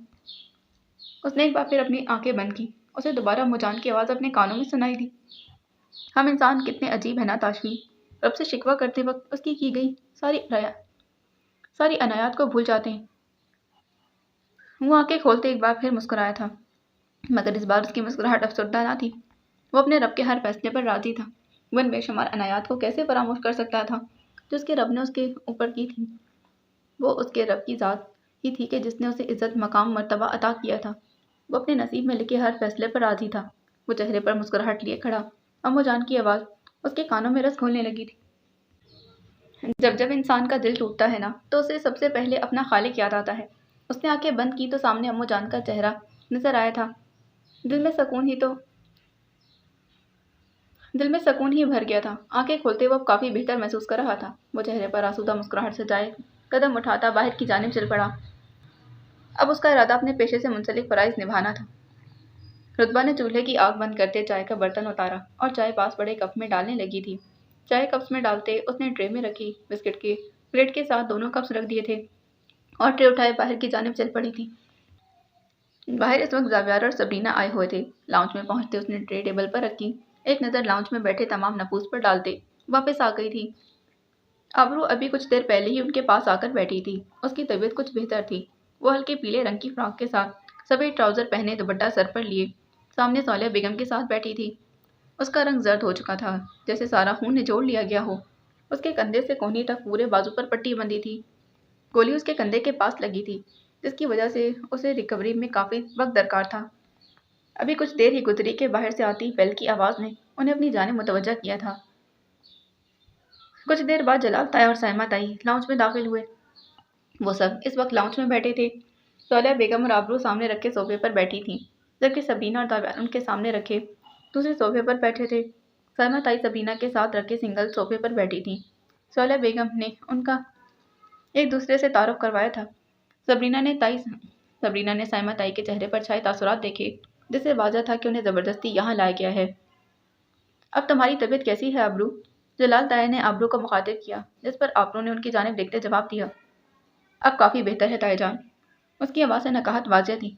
اس نے ایک بار پھر اپنی آنکھیں بند کی۔ اسے دوبارہ امو جان کی آواز اپنے کانوں میں سنائی دی۔ ہم انسان کتنے عجیب ہیں نا تاشفی، رب سے شکوہ کرتے وقت اس کی گئی ساری عنایات کو بھول جاتے ہیں۔ وہ آنکھیں کھولتے ایک بار پھر مسکرایا تھا، مگر اس بار اس کی مسکراہٹ افسردہ نہ تھی۔ وہ اپنے رب کے ہر فیصلے پر راضی تھا۔ وہ ان بے شمار عنایات کو کیسے فراموش کر سکتا تھا جو اس کے رب نے اس کے اوپر کی تھی؟ وہ اس کے رب کی ذات ہی تھی کہ جس نے اسے عزت، مقام، مرتبہ عطا کیا تھا۔ وہ اپنے نصیب میں لکھے ہر فیصلے پر راضی تھا۔ وہ چہرے پر مسکراہٹ لیے کھڑا۔ امو جان کی آواز اس کے کانوں میں رس گھولنے لگی تھی۔ جب انسان کا دل ٹوٹتا ہے نا تو اسے سب سے پہلے اپنا خالق یاد آتا ہے۔ اس نے آنکھیں بند کی تو سامنے امو جان کا چہرہ نظر آیا تھا۔ دل میں سکون ہی بھر گیا تھا۔ آنکھیں کھولتے وہ اب کافی بہتر محسوس کر رہا تھا۔ وہ چہرے پر آسودہ مسکراہٹ سجائے قدم اٹھاتا باہر کی جانب چل پڑا۔ اب اس کا ارادہ اپنے پیشے سے منسلک فرائض نبھانا تھا۔ رتبہ نے چولہے کی آگ بند کرتے چائے کا برتن اتارا اور چائے پاس پڑے کپ میں ڈالنے لگی تھی۔ چائے کپس میں ڈالتے اس نے ٹرے میں رکھی بسکٹ کے پلیٹ کے ساتھ دونوں کپس رکھ دیے تھے اور ٹرے اٹھائے باہر کی جانب چل پڑی تھی۔ باہر اس وقت زاویار اور سبرینا آئے ہوئے تھے۔ لاؤنج میں پہنچتے اس نے ٹرے ٹیبل پر رکھی، ایک نظر لاؤنج میں بیٹھے تمام نفوس پر ڈالتے واپس آ گئی تھی۔ آبرو ابھی کچھ دیر پہلے ہی ان کے پاس آ کر بیٹھی تھی۔ اس کی طبیعت کچھ بہتر تھی۔ وہ ہلکے پیلے رنگ کی فراک کے ساتھ سفید ٹراؤزر پہنے دوپٹہ سر پر لیے سامنے صالحہ بیگم کے ساتھ بیٹھی تھی۔ اس کا رنگ زرد ہو چکا تھا، جیسے سارا خون نچوڑ لیا گیا ہو۔ اس کے کندھے سے کونھی تک پورے بازو پر پٹی بندھی تھی۔ گولی اس کے کندھے کے پاس لگی تھی، جس کی وجہ سے اسے ریکوری میں کافی وقت درکار تھا۔ ابھی کچھ دیر ہی گزری کہ باہر سے آتی بیل کی آواز نے انہیں اپنی جانب متوجہ کیا تھا۔ کچھ دیر بعد جلال تائی اور سائمہ تائی لاؤنج میں داخل ہوئے۔ وہ سب اس وقت لاؤنج میں بیٹھے تھے۔ صالحہ بیگم اور آبرو سامنے رکھے صوفے پر بیٹھی تھیں، جبکہ سبرینا اور داویار ان کے سامنے رکھے دوسرے صوفے پر بیٹھے تھے۔ سائمہ تائی سبرینا کے ساتھ رکھے سنگل صوفے پر بیٹھی تھیں۔ صالحہ بیگم نے ان کا ایک دوسرے سے تعارف کروایا تھا۔ سبرینا نے سائمہ تائی کے چہرے پر چھائے تاثرات دیکھے، جس سے واضح تھا کہ انہیں زبردستی یہاں لایا گیا ہے۔ اب تمہاری طبیعت کیسی ہے آبرو؟ جلال تائی نے آبرو کو مخاطب کیا، جس پر آبرو نے ان کی جانب دیکھتے جواب دیا۔ اب کافی بہتر ہے تائی جان۔ اس کی آواز سے نکاہت واضح تھی۔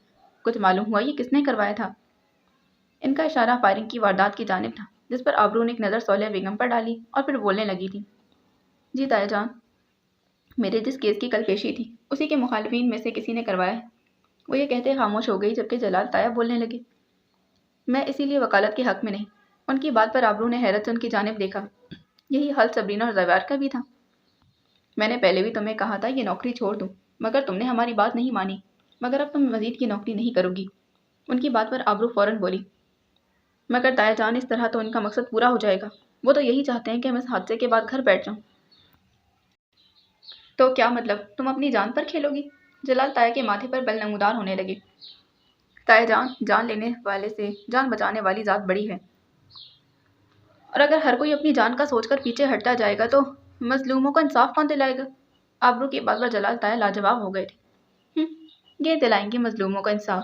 کچھ معلوم ہوا یہ کس نے کروایا تھا؟ ان کا اشارہ فائرنگ کی واردات کی جانب تھا، جس پر آبرو نے ایک نظر صالحہ بیگم پر ڈالی اور پھر بولنے لگی تھی۔ جی تائی جان، میرے جس کیس کی کل پیشی تھی اسی کے مخالفین میں سے کسی نے کروایا ہے۔ وہ یہ کہتے خاموش ہو گئی، جبکہ جلال تائی بولنے لگے۔ میں اسی لیے وکالت کے حق میں نہیں۔ ان کی بات پر آبرو نے حیرت سے ان کی جانب دیکھا۔ یہی حال سبرینا اور زاویار کا بھی تھا۔ میں نے پہلے بھی تمہیں کہا تھا یہ نوکری چھوڑ دوں، مگر تم نے ہماری بات نہیں مانی، مگر اب تم مزید کی نوکری نہیں کرو گی۔ ان کی بات پر آبرو فوراً بولی۔ مگر تائی جان، اس طرح تو ان کا مقصد پورا ہو جائے گا۔ وہ تو یہی چاہتے ہیں کہ ہم اس حادثے کے بعد گھر بیٹھ جاؤں۔ تو کیا مطلب، تم اپنی جان پر کھیلو گی؟ جلال تائی کے ماتھے پر بل نمودار ہونے لگے۔ تائی جان، جان لینے والے سے جان بچانے والی ذات بڑی ہے، اور اگر ہر کوئی اپنی جان کا سوچ کر پیچھے ہٹتا جائے گا تو مظلوموں کو انصاف کون دلائے گا؟ آبرو کی بات پر جلال تائی لاجواب ہو گئے تھے۔ یہ دلائیں گے مظلوموں کا انصاف؟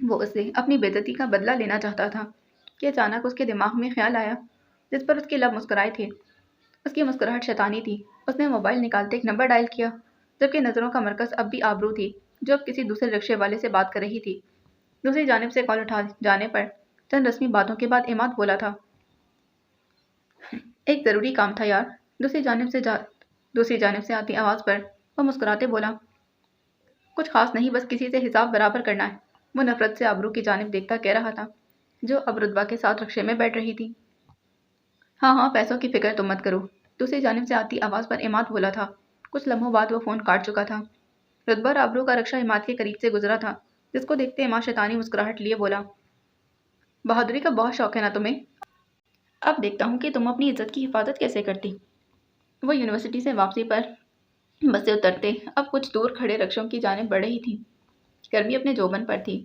وہ اسے اپنی بےعزتی کا بدلہ لینا چاہتا تھا کہ اچانک اس کے دماغ میں خیال آیا جس پر اس کے لب مسکرائے تھے۔ اس کی مسکراہٹ شیطانی تھی۔ اس نے موبائل نکالتے ایک نمبر ڈائل کیا، جبکہ نظروں کا مرکز اب بھی آبرو تھی، جو اب کسی دوسرے رکشے والے سے بات کر رہی تھی۔ دوسری جانب سے کال اٹھا جانے پر چند رسمی باتوں کے بعد عماد بولا تھا، ایک ضروری کام تھا یار۔ دوسری جانب سے آتی آواز پر وہ مسکراتے بولا، کچھ خاص نہیں، بس کسی سے حساب برابر کرنا ہے۔ وہ نفرت سے آبرو کی جانب دیکھتا کہہ رہا تھا، جو اب رتبہ کے ساتھ رکشے میں بیٹھ رہی تھی۔ ہاں ہاں، پیسوں کی فکر تم مت کرو، دوسری جانب سے آتی آواز پر عماد بولا تھا۔ کچھ لمحوں بعد وہ فون کاٹ چکا تھا۔ رتبہ اور آبرو کا رکشہ عماد کے قریب سے گزرا تھا، جس کو دیکھتے عماد شیطانی مسکراہٹ لیے بولا، بہادری کا بہت شوق ہے نا تمہیں؟ اب دیکھتا ہوں کہ تم اپنی عزت کی حفاظت کیسے کرتی۔ وہ یونیورسٹی سے واپسی پر بس سے اترتے اب کچھ دور کھڑے رکشوں کی جانب بڑھ رہی تھی۔ گرمی اپنے جوبن پر تھی۔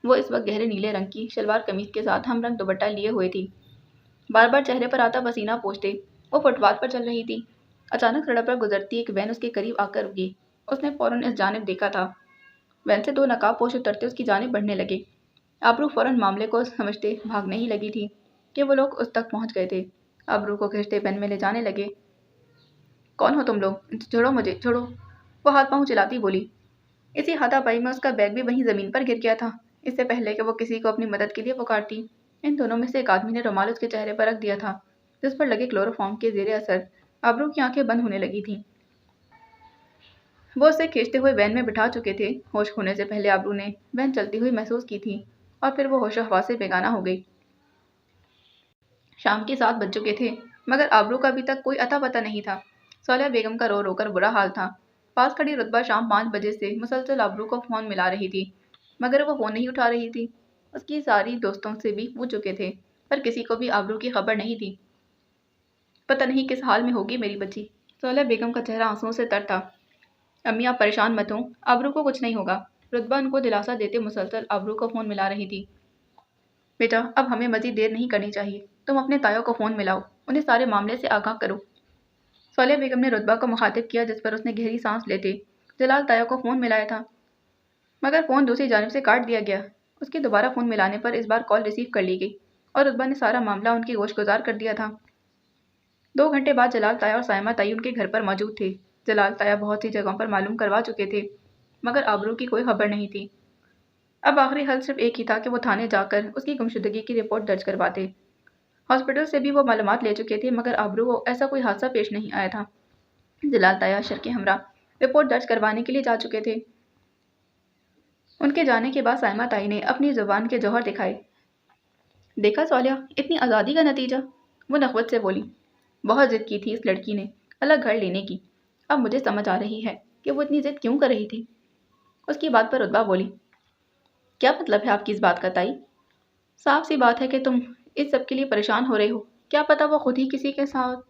وہ اس وقت گہرے نیلے رنگ کی شلوار قمیض کے ساتھ ہم رنگ دوپٹہ لیے ہوئے تھی۔ بار بار چہرے پر آتا پسینہ پوچھتے وہ فٹ پاتھ پر چل رہی تھی۔ اچانک سڑک پر گزرتی ایک وین اس کے قریب آ کر رکی۔ اس نے فوراً اس جانب دیکھا تھا۔ وین سے دو نقاب پوش اترتے اس کی جانب بڑھنے لگے۔ آبرو فوراً معاملے کو سمجھتے بھاگنے ہی لگی تھی کہ وہ لوگ اس تک پہنچ گئے تھے۔ آبرو کو کھینچتے وین میں لے جانے لگے۔ کون ہو تم لوگ؟ چھوڑو مجھے، چھوڑو! وہ ہاتھ پاؤں چلاتی بولی۔ اسی ہاتھا پائی میں اس کا بیگ بھی وہیں زمین پر گر گیا تھا۔ اس سے پہلے کہ وہ کسی کو اپنی مدد کے لیے پکارتی، ان دونوں میں سے ایک آدمی نے رومال اس کے چہرے پر رکھ دیا تھا، جس پر لگے کلوروفارم کے زیر اثر آبرو کی آنکھیں بند ہونے لگی تھیں۔ وہ اسے کھینچتے ہوئے وین میں بٹھا چکے تھے۔ ہوش کھونے سے پہلے آبرو نے وین چلتی ہوئی محسوس کی تھی اور پھر وہ ہوش و حواس سے بیگانہ ہو گئی۔ شام کے 7 بج چکے تھے، مگر آبرو کا ابھی تک کوئی اتا پتہ نہیں تھا۔ صالحہ بیگم کا رو رو کر برا حال تھا۔ پاس کھڑی رتبہ شام 5 بجے سے مسلسل آبرو کو فون ملا رہی تھی، مگر وہ فون نہیں اٹھا رہی تھی۔ اس کی ساری دوستوں سے بھی پوچھ چکے تھے، پر کسی کو بھی آبرو کی خبر نہیں تھی۔ پتہ نہیں کس حال میں ہوگی میری بچی۔ صالحہ بیگم کا چہرہ آنسوؤں سے تر تھا۔ امی آپ پریشان مت ہوں، آبرو کو کچھ نہیں ہوگا۔ رتبہ ان کو دلاسا دیتے مسلسل آبرو کو فون ملا رہی تھی۔ بیٹا، اب ہمیں مزید دیر نہیں کرنی چاہیے، تم اپنے تایوں کو فون ملاؤ، انہیں سارے معاملے سے آگاہ کرو۔ صالحہ بیگم نے رتبہ کو مخاطب کیا، جس پر اس نے گہری سانس لیتے جلال تایا کو فون ملایا تھا، مگر فون دوسری جانب سے کاٹ دیا گیا۔ اس کے دوبارہ فون ملانے پر اس بار کال ریسیو کر لی گئی اور رتبہ نے سارا معاملہ ان کی گوش گزار کر دیا تھا۔ 2 گھنٹے بعد جلال تایا اور سائمہ تائی ان کے گھر پر موجود تھے۔ جلال تایا بہت سی جگہوں پر معلوم کروا چکے تھے، مگر آبرو کی کوئی خبر نہیں تھی۔ اب آخری حل صرف ایک ہی تھا کہ وہ تھانے جا کر اس کی گمشدگی کی رپورٹ درج کرواتے۔ ہاسپٹل سے بھی وہ معلومات لے چکے تھے، مگر آبرو کو ایسا کوئی حادثہ پیش نہیں آیا تھا۔ جلال تایا اشر کے ہمراہ رپورٹ درج کروانے کے لیے جا چکے تھے۔ ان کے جانے کے بعد سائمہ تائی نے اپنی زبان کے جوہر دکھائے۔ دیکھا صالحہ، اتنی آزادی کا نتیجہ؟ وہ نخوت سے بولی۔ بہت ضد کی تھی اس لڑکی نے الگ گھر لینے کی۔ اب مجھے سمجھ آ رہی ہے کہ وہ اتنی ضد کیوں کر رہی تھی۔ اس کی بات پر رتبہ بولی، کیا مطلب ہے آپ کی اس بات کا تائی؟ صاف سی بات ہے کہ تم اس سب کے لیے پریشان ہو رہے ہو، کیا پتہ وہ خود ہی کسی کے ساتھ۔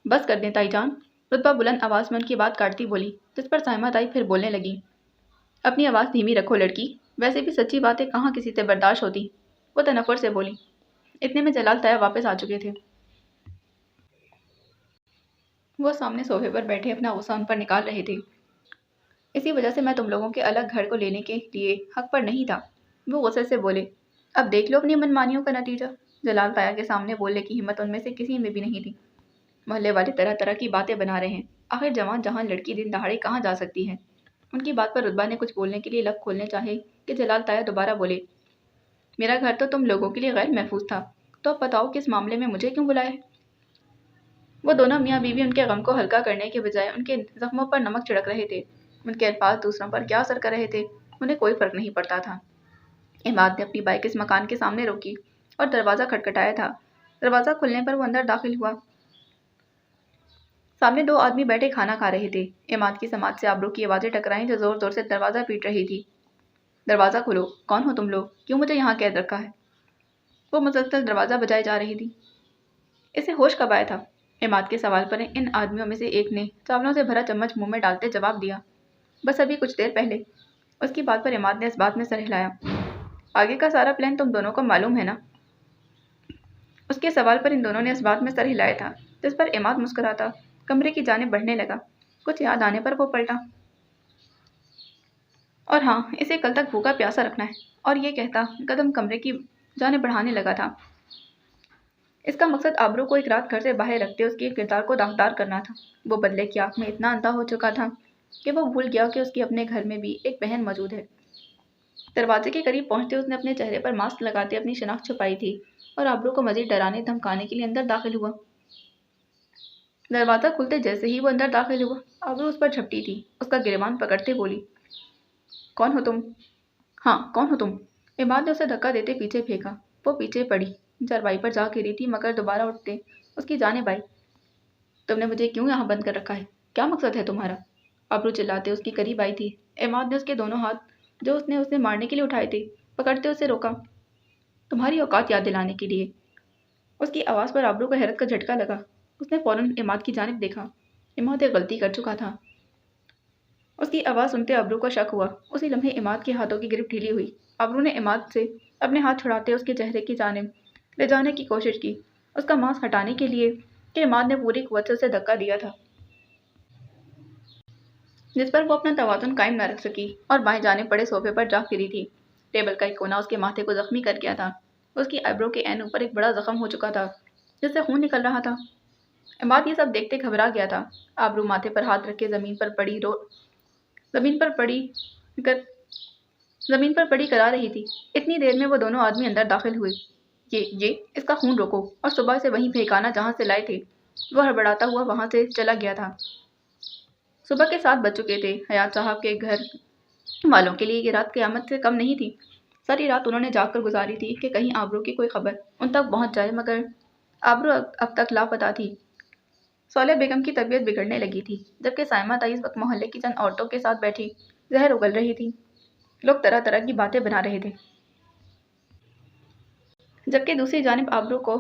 بس کر دیں تائی جان، رتبہ بلند آواز میں ان کی بات کاٹتی بولی، جس پر سائمہ تائی پھر بولنے لگی، اپنی آواز دھیمی رکھو لڑکی، ویسے بھی سچی باتیں کہاں کسی سے برداشت ہوتی۔ وہ تنفر سے بولی۔ اتنے میں جلال تایا واپس آ چکے تھے۔ وہ سامنے صوفے پر بیٹھے اپنا غصہ ان پر نکال رہے تھے۔ اسی وجہ سے میں تم لوگوں کے الگ گھر کو لینے کے لیے حق پر نہیں تھا۔ وہ غصے سے بولے، اب دیکھ لو اپنی منمانیوں کا نتیجہ۔ جلال تایا کے سامنے بولنے کی ہمت ان میں سے کسی میں بھی نہیں تھی۔ محلے والے طرح طرح کی باتیں بنا رہے ہیں، آخر جوان جہاں لڑکی دن دہاڑے کہاں جا سکتی ہے۔ ان کی بات پر رتبہ نے کچھ بولنے کے لیے لب کھولنے چاہے کہ جلال تایا دوبارہ بولے، میرا گھر تو تم لوگوں کے لیے غیر محفوظ تھا، تو اب بتاؤ کس معاملے میں مجھے کیوں بلایا ہے؟ وہ دونوں میاں بیوی ان کے غم کو ہلکا کرنے کے بجائے ان کے زخموں پر نمک چھڑک رہے تھے۔ ان کے الفاظ دوسروں پر کیا اثر کر رہے تھے، انہیں کوئی فرق نہیں پڑتا تھا۔ عماد نے اپنی بائک اس مکان کے سامنے روکی اور دروازہ کھٹکھٹایا تھا۔ دروازہ کھلنے پر وہ اندر داخل ہوا۔ سامنے 2 آدمی بیٹھے کھانا کھا رہے تھے۔ عماد کی سماعت سے آبرو کی آوازیں ٹکرائیں جو زور زور سے دروازہ پیٹ رہی تھی۔ دروازہ کھولو، کون ہو تم لوگ؟ کیوں مجھے یہاں قید رکھا ہے؟ وہ مسلسل دروازہ بجائے جا رہی تھی۔ اسے ہوش کب آیا تھا؟ عماد کے سوال پر ان آدمیوں میں سے ایک نے چاولوں سے بھرا چمچ منہ میں ڈالتے جواب دیا، بس ابھی کچھ دیر پہلے۔ اس کی بات پر عماد نے اس بات میں سر ہلایا، آگے کا سارا پلان تم دونوں کو معلوم ہے نا؟ اس کے سوال پر ان دونوں نے اس بات میں سر ہلایا تھا، جس پر عماد مسکراتا کمرے کی جانب بڑھنے لگا۔ کچھ یاد آنے پر وہ پلٹا۔ اور ہاں، اسے کل تک بھوکا پیاسا رکھنا ہے۔ اور یہ کہتا قدم کمرے کی جانب بڑھانے لگا تھا۔ اس کا مقصد آبرو کو ایک رات گھر سے باہر رکھتے اس کے کردار کو داغدار کرنا تھا۔ وہ بدلے کی آنکھ میں اتنا اندھا ہو چکا تھا کہ وہ بھول گیا کہ اس کی اپنے گھر میں بھی ایک بہن موجود ہے۔ دروازے کے قریب پہنچتے اس نے اپنے چہرے پر ماسک لگاتے اپنی شناخت چھپائی تھی اور آبرو کو مزید ڈرانے دھمکانے کے لیے اندر داخل ہوا۔ دروازہ کھلتے جیسے ہی وہ اندر داخل ہوا، آبرو اس پر جھپٹی تھی، اس کا گریبان پکڑتے بولی، کون ہو تم؟ ہاں، کون ہو تم؟ عماد نے اسے دھکا دیتے پیچھے پھینکا۔ وہ پیچھے پڑی، چارپائی پر جا گری تھی مگر دوبارہ اٹھتے اس کی جانب آئی۔ تم نے مجھے کیوں یہاں بند کر رکھا ہے؟ کیا مقصد ہے تمہارا؟ آبرو چلاتے اس کی قریب آئی تھی۔ عماد نے اس کے دونوں ہاتھ جو اس نے اسے مارنے کے لیے اٹھائے تھے پکڑتے اسے روکا۔ تمہاری اوقات یاد دلانے کے لیے۔ اس کی آواز پر آبرو کو حیرت کا جھٹکا لگا۔ اس نے فوراً عماد کی جانب دیکھا۔ عماد ایک غلطی کر چکا تھا۔ اس کی آواز سنتے آبرو کو شک ہوا۔ اسی لمحے عماد کے ہاتھوں کی گرفت ڈھیلی ہوئی۔ آبرو نے عماد سے اپنے ہاتھ چھڑاتے اس کے چہرے کی جانب لے جانے کی کوشش کی، اس کا ماسک ہٹانے کے لیے کہ عماد نے پوری قوت سے اسے دھکا دیا تھا، جس پر وہ اپنا توازن قائم نہ رکھ سکی اور بائیں جانب پڑے صوفے پر جا گری تھی۔ ٹیبل کا ایک کونا اس کے ماتھے کو زخمی کر گیا تھا۔ اس کی آئیبرو کے عین اوپر ایک بڑا زخم ہو چکا تھا جس سے خون نکل رہا تھا۔ عماد یہ سب دیکھتے گھبرا گیا تھا۔ آبرو ماتھے پر ہاتھ رکھے زمین پر پڑی کرا رہی تھی۔ اتنی دیر میں وہ دونوں آدمی اندر داخل ہوئے۔ یہ اس کا خون روکو اور صبح سے وہیں پھینکانا جہاں سے لائے تھے۔ وہ ہڑبڑاتا ہوا وہاں سے چلا گیا تھا۔ صبح کے 7 بج چکے تھے۔ حیات صاحب کے گھر والوں کے لیے یہ رات قیامت سے کم نہیں تھی۔ ساری رات انہوں نے جاگ کر گزاری تھی کہ کہیں آبرو کی کوئی خبر ان تک پہنچ جائے، مگر آبرو اب تک لاپتہ تھی۔ صالح بیگم کی طبیعت بگڑنے لگی تھی، جبکہ سائمہ تائی اس وقت محلے کی چند عورتوں کے ساتھ بیٹھی زہر اگل رہی تھی۔ لوگ طرح طرح کی باتیں بنا رہے تھے، جبکہ دوسری جانب آبرو کو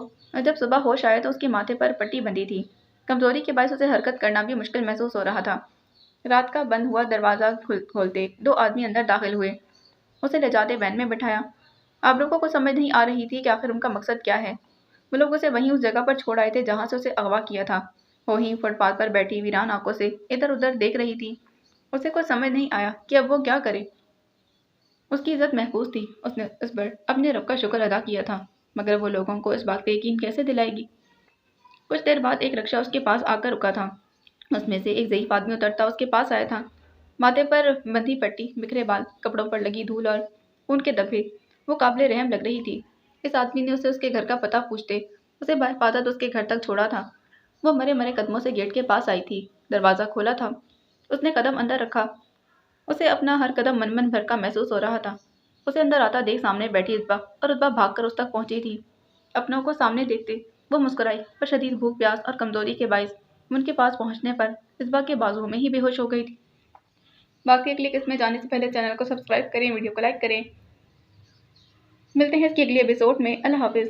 جب صبح ہوش آیا تو اس کے ماتھے پر پٹی بندھی تھی۔ کمزوری کے باعث اسے حرکت کرنا بھی مشکل محسوس ہو رہا تھا۔ رات کا بند ہوا دروازہ کھولتے 2 آدمی اندر داخل ہوئے، اسے لے جاتے وین میں بٹھایا۔ آبرو کو کچھ سمجھ نہیں آ رہی تھی کہ آخر ان کا مقصد کیا ہے۔ وہ لوگ اسے وہیں اس جگہ پر چھوڑ آئے تھے جہاں سے اسے اغوا کیا تھا۔ ہوہیں فٹ پاتھ پر بیٹھی ویران آنکھوں سے ادھر ادھر دیکھ رہی تھی۔ اسے کچھ سمجھ نہیں آیا کہ اب وہ کیا کرے۔ اس کی عزت محفوظ تھی، اس نے اس پر اپنے رب کا شکر ادا کیا تھا، مگر وہ لوگوں کو اس بات پہ یقین کیسے دلائے گی؟ کچھ دیر بعد ایک رکشہ اس کے پاس آ کر رکا تھا۔ اس میں سے ایک ضعیف آدمی اترتا اس کے پاس آیا تھا۔ ماتھے پر بندھی پٹی، بکھرے بال، کپڑوں پر لگی دھول اور خون کے دھبے، وہ قابل رحم لگ رہی تھی۔ اس آدمی نے اسے اس کے گھر کا پتہ پوچھتے اسے بحفاظت اس کے گھر تک چھوڑا تھا۔ وہ مرے مرے قدموں سے گیٹ کے پاس آئی تھی۔ دروازہ کھولا تھا۔ اس نے قدم اندر رکھا۔ اسے اپنا ہر قدم من بھر کا محسوس ہو رہا تھا۔ اسے اندر آتا دیکھ سامنے بیٹھی رتبہ اور رتبہ بھاگ کر اس تک پہنچی تھی۔ اپنوں کو سامنے دیکھتے وہ مسکرائی، پر شدید بھوک پیاس اور کمزوری کے باعث ان کے پاس پہنچنے پر رتبہ کے بازوؤں میں ہی بے ہوش ہو گئی تھی۔ باقی اگلی قسط میں جانے سے پہلے چینل کو سبسکرائب کریں، ویڈیو کو لائک کریں۔ ملتے ہیں اس کی اگلی ایپیسوڈ میں۔ اللہ حافظ۔